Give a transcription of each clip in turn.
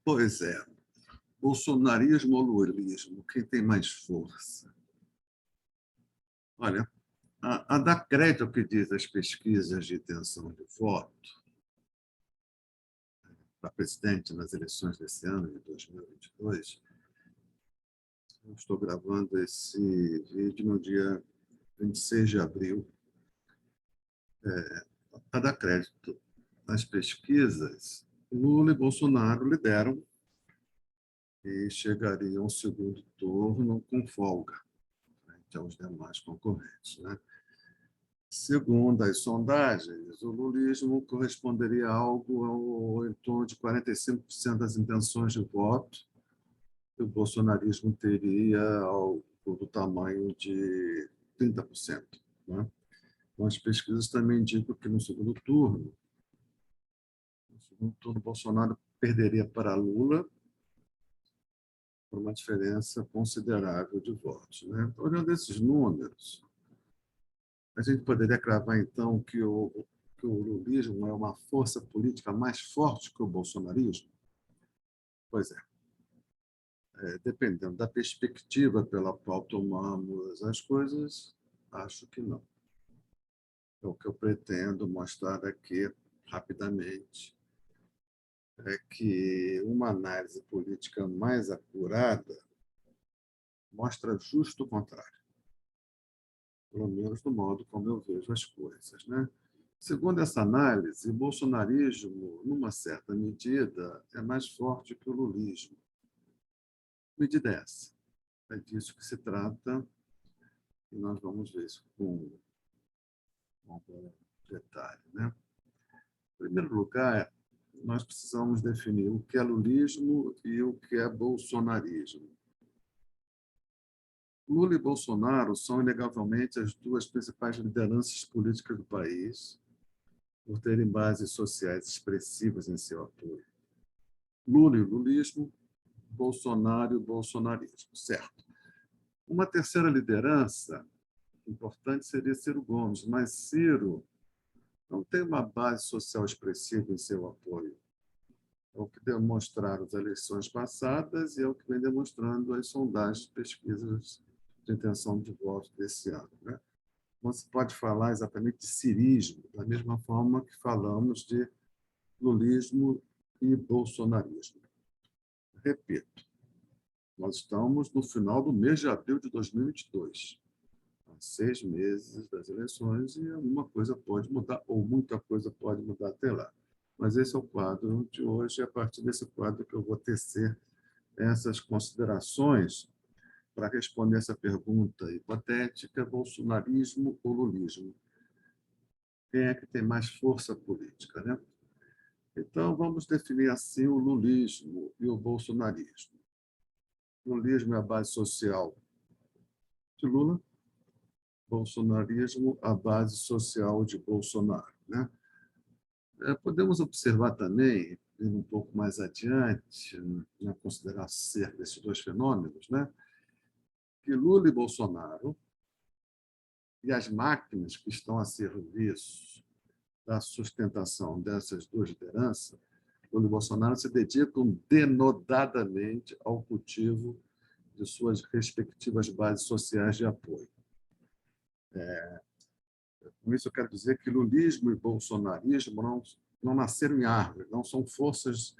Pois é. Bolsonarismo ou lulismo? Quem tem mais força? Olha, a dar crédito ao que diz as pesquisas de intenção de voto para presidente nas eleições desse ano, de 2022, eu estou gravando esse vídeo no dia 26 de abril. Para dar crédito às pesquisas, Lula e Bolsonaro lideram e chegariam ao segundo turno com folga, frente aos demais concorrentes, né? Segundo as sondagens, o lulismo corresponderia a algo em torno de 45% das intenções de voto, e o bolsonarismo teria algo do tamanho de 30%. Né? Então, as pesquisas também indicam que no segundo turno, Bolsonaro perderia para Lula por uma diferença considerável de votos. Né? Olhando esses números, a gente poderia cravar, então, que o lulismo é uma força política mais forte que o bolsonarismo? Pois é. Dependendo da perspectiva pela qual tomamos as coisas, acho que não. O que eu pretendo mostrar aqui, rapidamente, é que uma análise política mais apurada mostra justo o contrário, pelo menos do modo como eu vejo as coisas. Né? Segundo essa análise, o bolsonarismo, numa certa medida, é mais forte que o lulismo. Que medida é essa? É disso que se trata e nós vamos ver isso com detalhe. Né? Em primeiro lugar, nós precisamos definir o que é lulismo e o que é bolsonarismo. Lula e Bolsonaro são, inegavelmente, as duas principais lideranças políticas do país, por terem bases sociais expressivas em seu apoio. Lula e o lulismo, Bolsonaro e o bolsonarismo, certo? Uma terceira liderança importante seria Ciro Gomes, mas Ciro não tem uma base social expressiva em seu apoio. É o que demonstraram as eleições passadas e é o que vem demonstrando as sondagens, pesquisas de intenção de voto desse ano. Né? Não se pode falar exatamente de cirismo, da mesma forma que falamos de lulismo e bolsonarismo. Repito, nós estamos no final do mês de abril de 2022, há 6 meses das eleições, e alguma coisa pode mudar, ou muita coisa pode mudar até lá. Mas esse é o quadro de hoje, e a partir desse quadro que eu vou tecer essas considerações para responder essa pergunta hipotética: bolsonarismo ou lulismo? Quem é que tem mais força política? Né? Então, vamos definir assim o lulismo e o bolsonarismo. O lulismo é a base social de Lula, bolsonarismo a base social de Bolsonaro. Né? Podemos observar também, indo um pouco mais adiante, na consideração desses dois fenômenos, né, que Lula e Bolsonaro e as máquinas que estão a serviço da sustentação dessas duas lideranças, Lula e Bolsonaro se dedicam denodadamente ao cultivo de suas respectivas bases sociais de apoio. Com isso, eu quero dizer que lulismo e bolsonarismo não nasceram em árvore, não são forças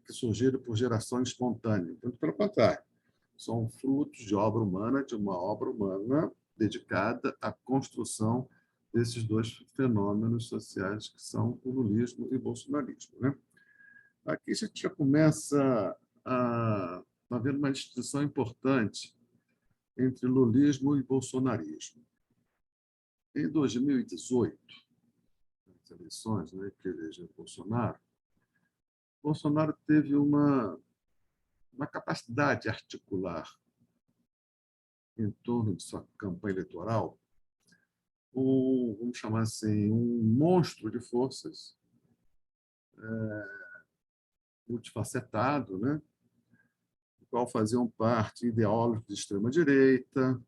que surgiram por geração espontânea. Muito pelo contrário, são frutos de obra humana, de uma obra humana dedicada à construção desses dois fenômenos sociais que são o lulismo e o bolsonarismo. Né? Aqui a gente já começa a haver uma distinção importante entre lulismo e bolsonarismo. Em 2018, nas eleições, né, que elegeu Bolsonaro teve uma capacidade de articular em torno de sua campanha eleitoral vamos chamar assim, um monstro de forças multifacetado, né, do qual faziam parte ideólogos de extrema-direita,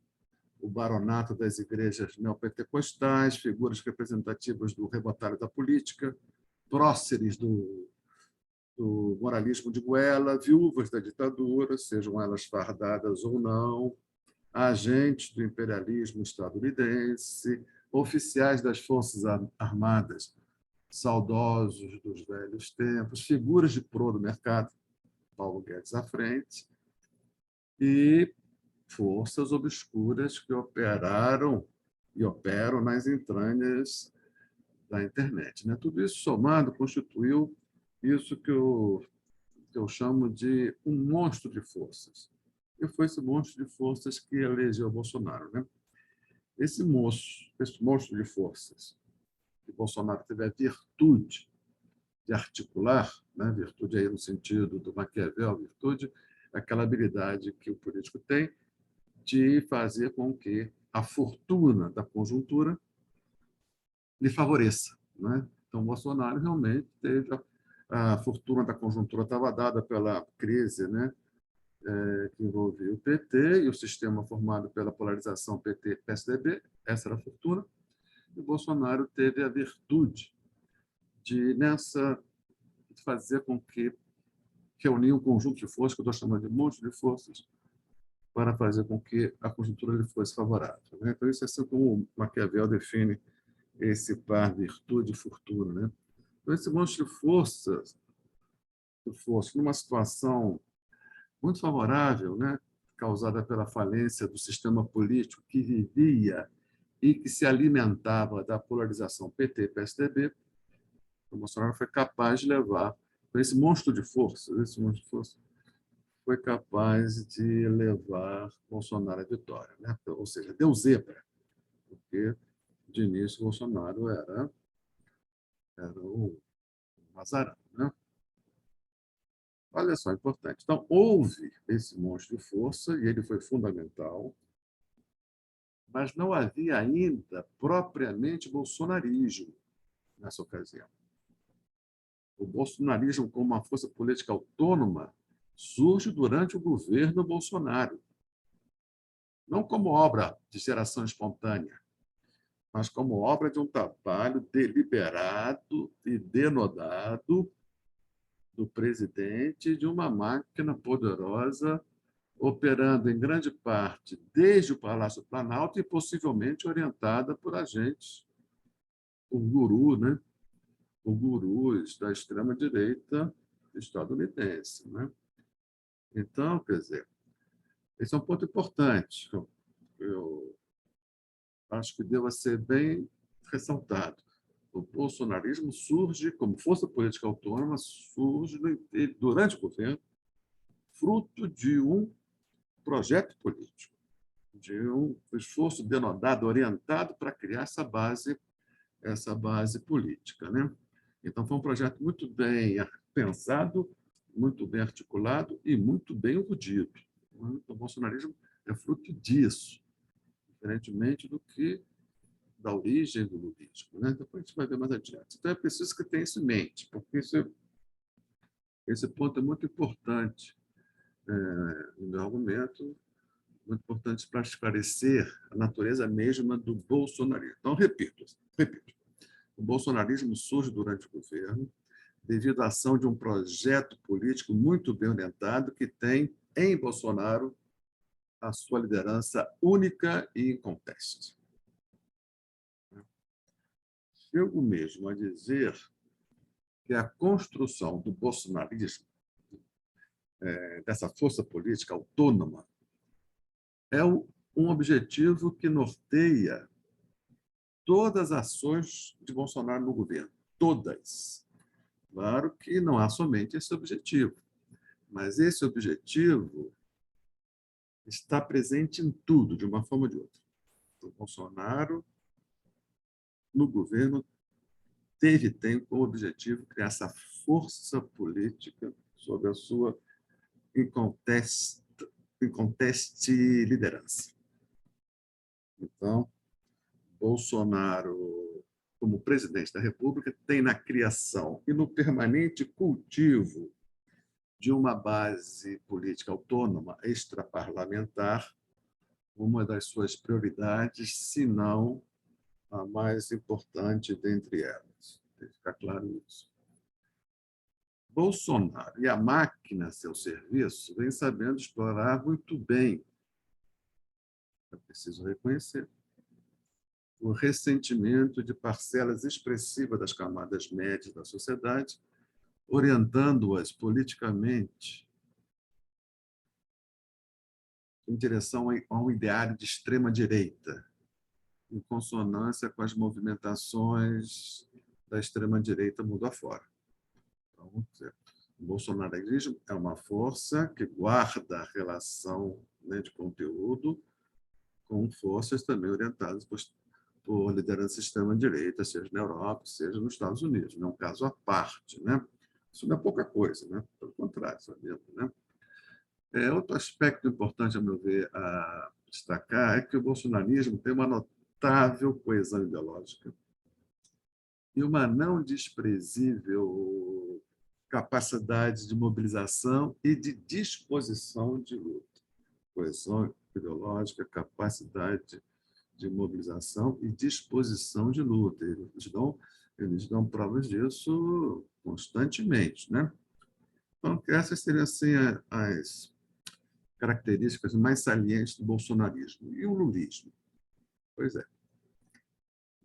o baronato das igrejas neopentecostais, figuras representativas do rebotalho da política, próceres do do moralismo de Guela, viúvas da ditadura, sejam elas fardadas ou não, agentes do imperialismo estadunidense, oficiais das Forças Armadas, saudosos dos velhos tempos, figuras de proa do mercado, Paulo Guedes à frente, e forças obscuras que operaram e operam nas entranhas da internet. Né? Tudo isso somado constituiu isso que eu chamo de um monstro de forças. E foi esse monstro de forças que elegeu Bolsonaro. Né? Esse monstro de forças que Bolsonaro teve a virtude de articular, né? Virtude aí no sentido do Maquiavel, virtude, aquela habilidade que o político tem de fazer com que a fortuna da conjuntura lhe favoreça. Né? Então, Bolsonaro realmente teve a fortuna da conjuntura estava dada pela crise, né? Que envolvia o PT e o sistema formado pela polarização PT-PSDB, essa era a fortuna, e o Bolsonaro teve a virtude de, nessa, fazer com que reunir um conjunto de forças, que eu estou chamando de monte de forças, para fazer com que a conjuntura lhe fosse favorável. Né? Então, isso é assim como Maquiavel define esse par virtude e fortuna. Né? Então, esse monte de forças, numa situação muito favorável, né? Causada pela falência do sistema político que vivia e que se alimentava da polarização PT-PSDB, o Bolsonaro foi capaz de levar esse monstro de força, foi capaz de levar Bolsonaro à vitória, né? Ou seja, deu zebra, porque de início Bolsonaro era o azarão, né? Olha só, importante. Então, houve esse monstro de força e ele foi fundamental, mas não havia ainda propriamente bolsonarismo nessa ocasião. O bolsonarismo, como uma força política autônoma, surge durante o governo Bolsonaro, não como obra de geração espontânea, mas como obra de um trabalho deliberado e denodado do presidente de uma máquina poderosa operando em grande parte desde o Palácio Planalto e possivelmente orientada por agentes, por guru, né? Por gurus da extrema-direita estadunidense. Né? Então, quer dizer, esse é um ponto importante. Eu acho que deva ser bem ressaltado. O bolsonarismo surge como força política autônoma, surge durante o governo, fruto de um projeto político, de um esforço denodado, orientado para criar essa base política. Né? Então, foi um projeto muito bem pensado, muito bem articulado e muito bem urdido. O bolsonarismo é fruto disso, diferentemente do que da origem do lulismo. Né? Depois a gente vai ver mais adiante. Então, é preciso que tenha isso em mente, porque esse ponto é muito importante no meu argumento, muito importante para esclarecer a natureza mesma do bolsonarismo. Então, repito. O bolsonarismo surge durante o governo devido à ação de um projeto político muito bem orientado que tem em Bolsonaro a sua liderança única e inconteste. Chego mesmo a dizer que a construção do bolsonarismo, dessa força política autônoma, é um objetivo que norteia todas as ações de Bolsonaro no governo. Todas. Claro que não há somente esse objetivo, mas esse objetivo está presente em tudo, de uma forma ou de outra. O Bolsonaro, no governo, tem como objetivo criar essa força política sob a sua inconteste liderança. Então, Bolsonaro, como presidente da República, tem na criação e no permanente cultivo de uma base política autônoma, extraparlamentar, uma das suas prioridades, se não a mais importante dentre elas. Tem que ficar claro isso. Bolsonaro e a máquina a seu serviço vem sabendo explorar muito bem, é preciso reconhecer, o ressentimento de parcelas expressivas das camadas médias da sociedade, orientando-as politicamente em direção a um ideário de extrema-direita, em consonância com as movimentações da extrema-direita mundo afora. Então, o bolsonarismo é uma força que guarda a relação, né, de conteúdo com forças também orientadas por liderança extrema-direita, seja na Europa, seja nos Estados Unidos. Não é um caso à parte. Né? Isso não é pouca coisa, né? Pelo contrário, sabendo, né? Outro aspecto importante, a meu ver, a destacar é que o bolsonarismo tem uma notável coesão ideológica e uma não desprezível capacidade de mobilização e de disposição de luta. Coesão ideológica, capacidade de mobilização e disposição de luta. Eles dão provas disso constantemente. Né? Então, essas seriam assim, as características mais salientes do bolsonarismo. E o lulismo? Pois é,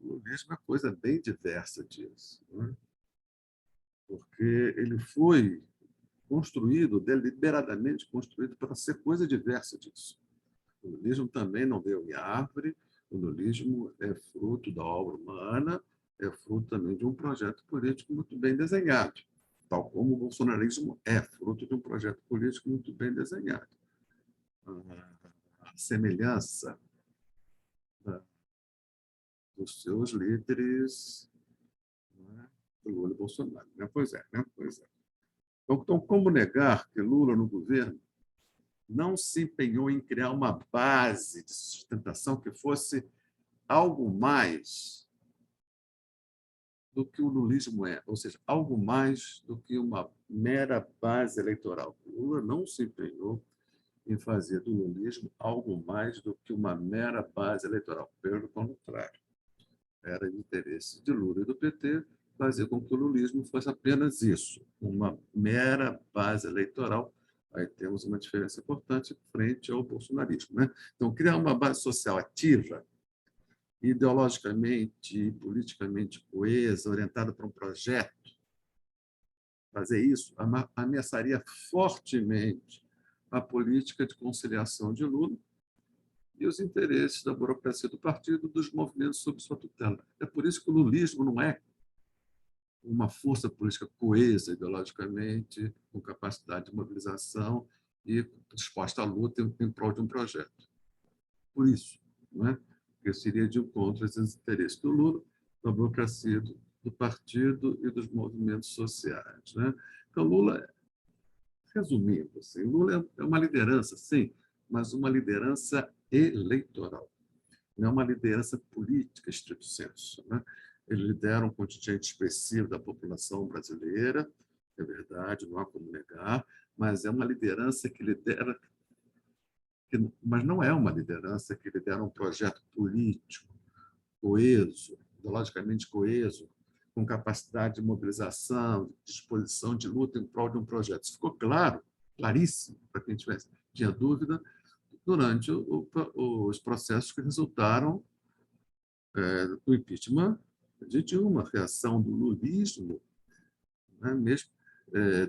o lulismo é uma coisa bem diversa disso, né? Porque ele foi construído, deliberadamente construído, para ser coisa diversa disso. O lulismo também não veio em árvore, o lulismo é fruto da obra humana, é fruto também de um projeto político muito bem desenhado, tal como o bolsonarismo é fruto de um projeto político muito bem desenhado. A semelhança, né, dos seus líderes, né, Lula e Bolsonaro. Né? Pois é, né? Pois é. Então, como negar que Lula, no governo, não se empenhou em criar uma base de sustentação que fosse algo mais do que o lulismo é, ou seja, algo mais do que uma mera base eleitoral. O Lula não se empenhou em fazer do lulismo algo mais do que uma mera base eleitoral. Pelo contrário, era de interesse de Lula e do PT fazer com que o lulismo fosse apenas isso, uma mera base eleitoral. Aí temos uma diferença importante frente ao bolsonarismo. Né? Então, criar uma base social ativa, ideologicamente e politicamente coesa, orientada para um projeto, fazer isso ameaçaria fortemente a política de conciliação de Lula e os interesses da burocracia do partido, dos movimentos sob sua tutela. É por isso que o lulismo não é uma força política coesa ideologicamente, com capacidade de mobilização e disposta à luta em prol de um projeto. Por isso, não é? Porque seria de encontro aos interesses do Lula, da burocracia do partido e dos movimentos sociais. Né? Então, Lula, resumindo, assim, Lula é uma liderança, sim, mas uma liderança eleitoral. Não é uma liderança política, estrito sensu. Né? Ele lidera um contingente expressivo da população brasileira, é verdade, não há como negar, mas é uma liderança que lidera, mas não é uma liderança que lidera um projeto político coeso, ideologicamente coeso, com capacidade de mobilização, disposição de luta em prol de um projeto. Isso ficou claro, claríssimo, para quem tinha dúvida, durante os processos que resultaram do impeachment de Dilma, a reação do lulismo, né, mesmo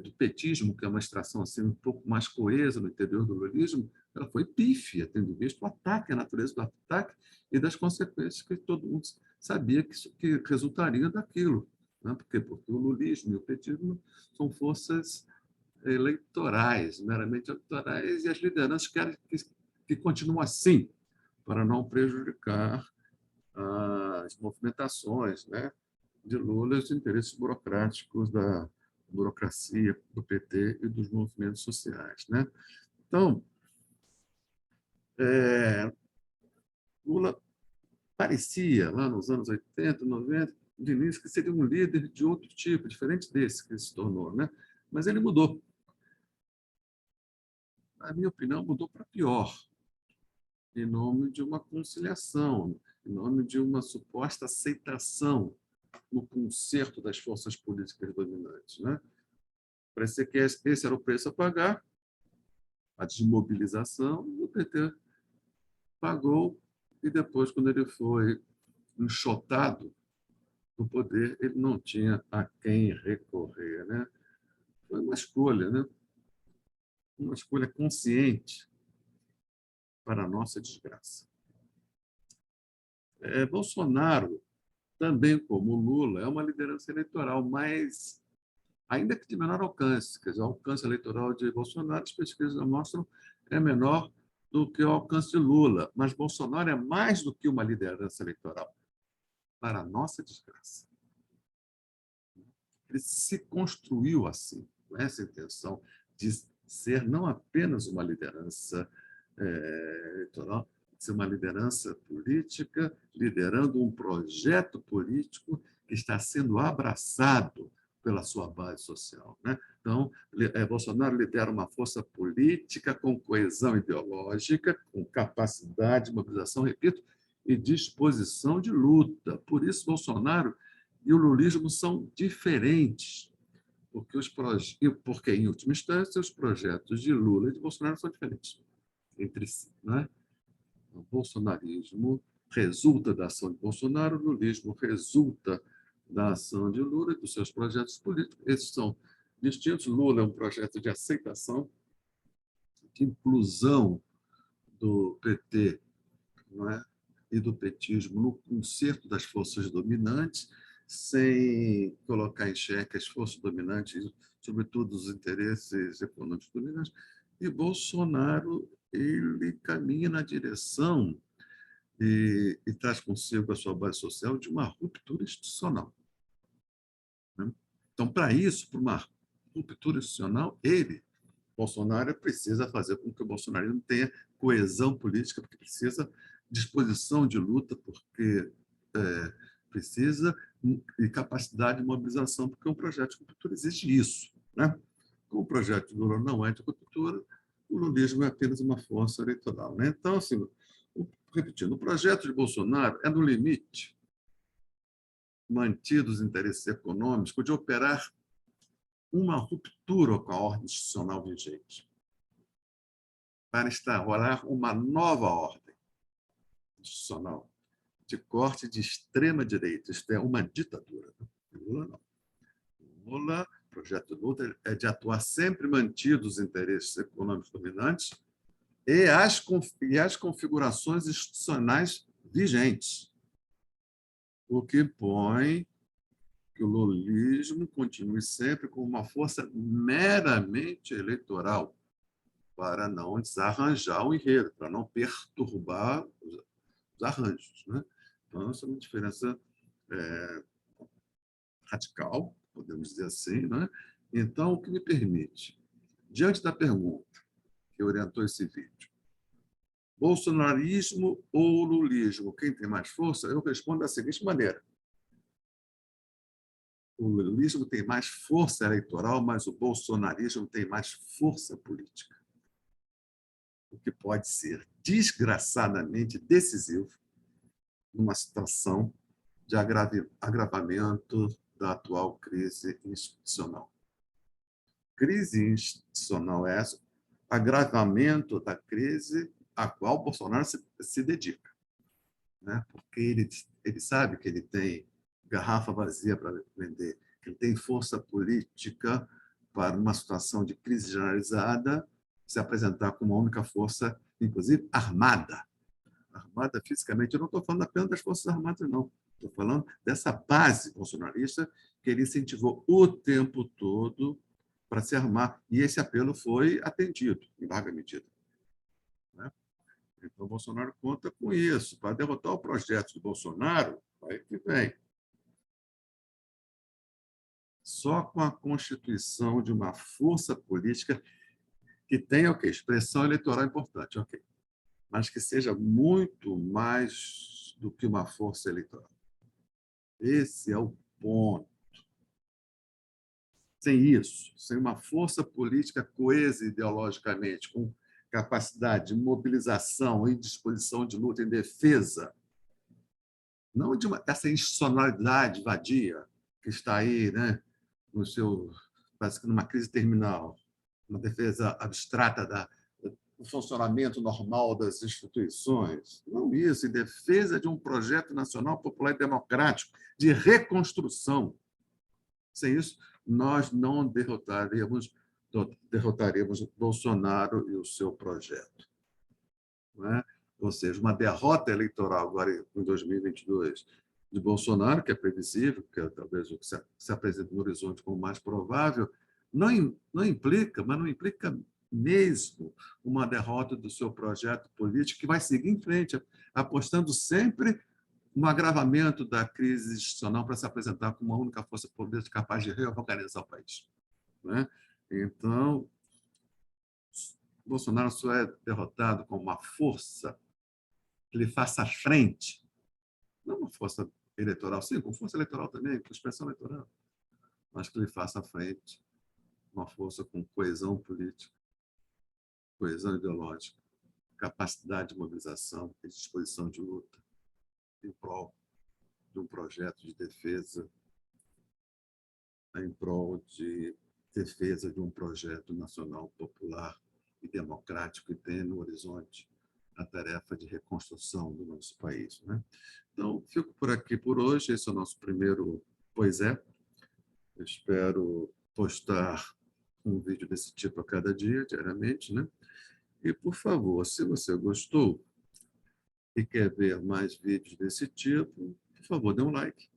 do petismo, que é uma extração assim, um pouco mais coesa no interior do lulismo, ela foi pífia, tendo visto o ataque, a natureza do ataque e das consequências que todo mundo sabia que resultaria daquilo. Né? Porque o lulismo e o petismo são forças eleitorais, meramente eleitorais, e as lideranças querem que continuem assim, para não prejudicar as movimentações, né, de Lula e os interesses burocráticos da burocracia do PT e dos movimentos sociais. Né? Então, Lula parecia, lá nos anos 80, 90, de início, que seria um líder de outro tipo, diferente desse que ele se tornou. Né? Mas ele mudou. Na minha opinião, mudou para pior, em nome de uma conciliação, em nome de uma suposta aceitação no concerto das forças políticas dominantes. Né? Parecia que esse era o preço a pagar, a desmobilização, o PT pagou, e depois, quando ele foi enxotado do poder, ele não tinha a quem recorrer, né? Foi uma escolha, né? Uma escolha consciente para a nossa desgraça. Bolsonaro, também como Lula, é uma liderança eleitoral, mas ainda que de menor alcance. Quer dizer, o alcance eleitoral de Bolsonaro, as pesquisas mostram, é menor do que o alcance de Lula. Mas Bolsonaro é mais do que uma liderança eleitoral, para a nossa desgraça. Ele se construiu assim, com essa intenção de ser não apenas uma liderança eleitoral, ser uma liderança política, liderando um projeto político que está sendo abraçado pela sua base social, né? Então, Bolsonaro lidera uma força política com coesão ideológica, com capacidade de mobilização, repito, e disposição de luta. Por isso, Bolsonaro e o lulismo são diferentes, porque, em última instância, os projetos de Lula e de Bolsonaro são diferentes entre si, né? O bolsonarismo resulta da ação de Bolsonaro, o lulismo resulta da ação de Lula e dos seus projetos políticos. Esses são distintos. Lula é um projeto de aceitação, de inclusão do PT, não é? E do petismo no concerto das forças dominantes, sem colocar em xeque as forças dominantes, sobretudo os interesses econômicos dominantes. E Bolsonaro, ele caminha na direção e traz consigo a sua base social de uma ruptura institucional, né? Então, para isso, para uma ruptura institucional, Bolsonaro, precisa fazer com que o bolsonarismo tenha coesão política, porque precisa disposição de luta, porque precisa e capacidade de mobilização, porque um projeto de ruptura exige isso, né? Como o projeto de Lula não é de ruptura, o lulismo é apenas uma força eleitoral, né? Então, assim, repetindo, o projeto de Bolsonaro é no limite, mantidos os interesses econômicos, de operar uma ruptura com a ordem institucional vigente, para instaurar uma nova ordem institucional de corte de extrema-direita. Isto é uma ditadura. Lula não. Lula, o projeto Lula é de atuar sempre mantidos os interesses econômicos dominantes e as configurações institucionais vigentes, o que põe que o lulismo continue sempre como uma força meramente eleitoral, para não desarranjar o enredo, para não perturbar os arranjos, né? Então, essa é uma diferença radical, podemos dizer assim, né? Então, o que me permite, diante da pergunta que orientou esse vídeo, bolsonarismo ou lulismo, quem tem mais força? Eu respondo da seguinte maneira: o lulismo tem mais força eleitoral, mas o bolsonarismo tem mais força política, o que pode ser desgraçadamente decisivo numa situação de agravamento da atual crise institucional. Crise institucional é essa, agravamento da crise a qual Bolsonaro se dedica, né? Porque ele sabe que ele tem garrafa vazia para vender, que ele tem força política para uma situação de crise generalizada se apresentar como uma única força, inclusive armada. Armada fisicamente. Eu não estou falando apenas das Forças Armadas, não. Estou falando dessa base bolsonarista que ele incentivou o tempo todo para se armar. E esse apelo foi atendido, em larga medida, né? Então, o Bolsonaro conta com isso. Para derrotar o projeto de Bolsonaro, vai que vem. Só com a constituição de uma força política que tenha, ok, expressão eleitoral importante, ok, mas que seja muito mais do que uma força eleitoral. Esse é o ponto. Sem isso, sem uma força política coesa ideologicamente, com capacidade de mobilização e disposição de luta em defesa, não de essa institucionalidade vadia que está aí, né, no seu parece que numa crise terminal, uma defesa abstrata do funcionamento normal das instituições. Não isso, em defesa de um projeto nacional, popular e democrático, de reconstrução. Sem isso, nós não derrotaríamos Bolsonaro e o seu projeto. Não é? Ou seja, uma derrota eleitoral agora em 2022 de Bolsonaro, que é previsível, que é talvez o que se apresenta no horizonte como mais provável, não implica, mas não implica mesmo uma derrota do seu projeto político, que vai seguir em frente, apostando sempre no agravamento da crise institucional para se apresentar como uma única força política capaz de reorganizar o país. Né? Então, Bolsonaro só é derrotado com uma força que lhe faça frente, não uma força eleitoral, sim, com força eleitoral também, com expressão eleitoral, mas que lhe faça frente, uma força com coesão política, coesão ideológica, capacidade de mobilização e disposição de luta em prol de um projeto de defesa, em prol de defesa de um projeto nacional popular e democrático que tem no horizonte a tarefa de reconstrução do nosso país. Né? Então, fico por aqui por hoje. Esse é o nosso primeiro Pois é. Eu espero postar um vídeo desse tipo a cada dia, diariamente. Né? E, por favor, se você gostou e quer ver mais vídeos desse tipo, por favor, dê um like,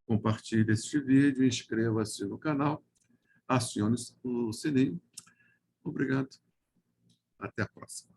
compartilhe este vídeo, inscreva-se no canal, acione o sininho. Obrigado. Até a próxima.